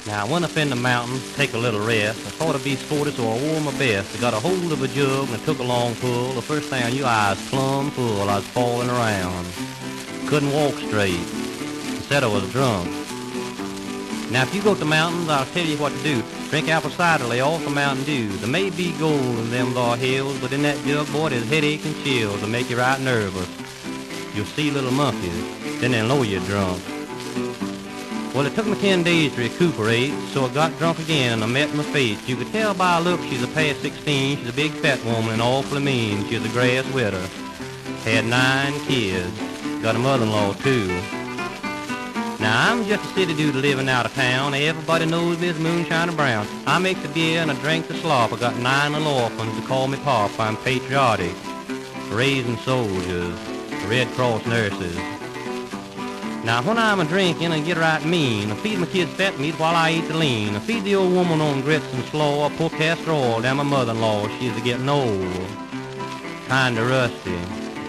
Now I went up in the mountains to take a little rest. I thought it'd be sporty, so I wore my best. I got a hold of a jug and I took a long pull. The first thing I knew, I was plumb full. I was falling around. Couldn't walk straight. I said I was drunk. Now if you go to the mountains, I'll tell you what to do. Drink apple cider, lay off the Mountain Dew. There may be gold in them thar hills, but in that jug, boy, there's headache and chills that'll make you right nervous. You'll see little monkeys, then they'll know you're drunk. Well, it took me 10 days to recuperate, so I got drunk again and I met my fate. You could tell by her look she's a past 16. She's a big fat woman and awfully mean. She's a grass widow. Had 9 kids. Got a mother-in-law, too. Now, I'm just a city dude living out of town. Everybody knows me as Moonshiner Brown. I make the beer and I drink the slop. I got 9 little orphans that call me Pop. I'm patriotic. Raising soldiers. Red Cross nurses. Now, when I'm a-drinking and get right mean, I feed my kids fat meat while I eat the lean. I feed the old woman on grits and slaw. I pour castor oil down my mother-in-law. She's a-getting old. Kinda rusty.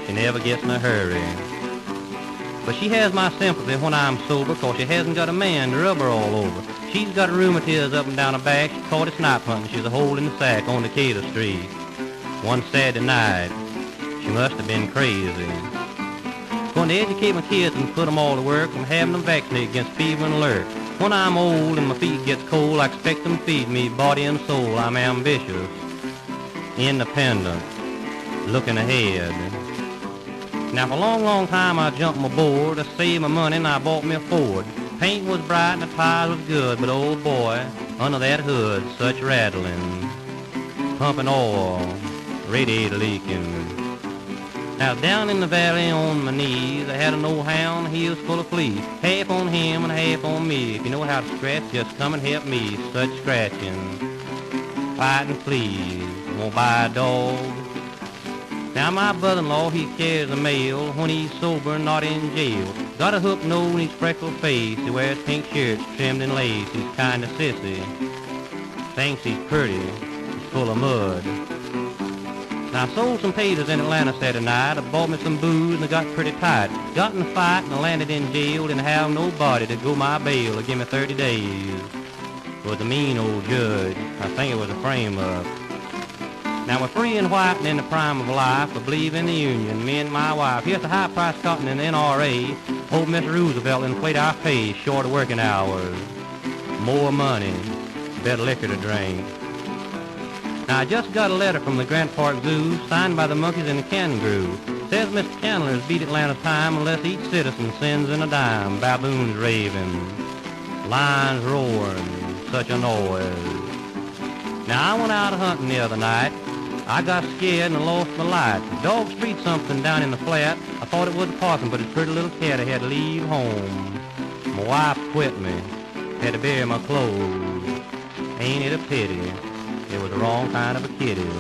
She never gets in a hurry. But she has my sympathy when I'm sober, 'cause she hasn't got a man to rub her all over. She's got rheumatiz up and down her back. She caught a snipe hunting. She's a-hole in the sack on Decatur Street. One Saturday night, she must have been crazy. Going to educate my kids and put them all to work. I'm having them vaccinated against fever and alert. When I'm old and my feet gets cold, I expect them to feed me body and soul. I'm ambitious, independent, looking ahead. Now for a long, long time I jumped my board. I saved my money and I bought me a Ford. Paint was bright and the tires was good, but oh boy, under that hood, such rattling. Pumping oil, radiator leaking. Now down in the valley on my knees, I had an old hound, he was full of fleas. Half on him and half on me. If you know how to scratch, just come and help me. Such scratching, fighting fleas, won't buy a dog. Now my brother-in-law, he carries the mail when he's sober and not in jail. Got a hook nose and he's freckled face. He wears pink shirts trimmed in lace. He's kinda sissy. Thinks he's pretty. He's full of mud. Now I sold some taters in Atlanta Saturday night. I bought me some booze and I got pretty tight. Got in a fight and I landed in jail. Didn't have nobody to go my bail or give me 30 days. Was a mean old judge. I think it was a frame-up. Now we're free and white and in the prime of life. We believe in the Union, me and my wife. Here's the high-priced cotton in the NRA. Old Mr. Roosevelt inflate our pay, shorter working hours. More money, better liquor to drink. Now I just got a letter from the Grant Park Zoo, signed by the monkeys and the kangaroo. Says Mr. Chandler's beat Atlanta time unless each citizen sends in a dime. Baboons raving, lions roaring, such a noise. Now I went out hunting the other night. I got scared and lost my light. The dogs breed something down in the flat. I thought it was a possum, but it's a pretty little cat. I had to leave home. My wife quit me. Had to bury my clothes. Ain't it a pity? It was the wrong kind of a kitty.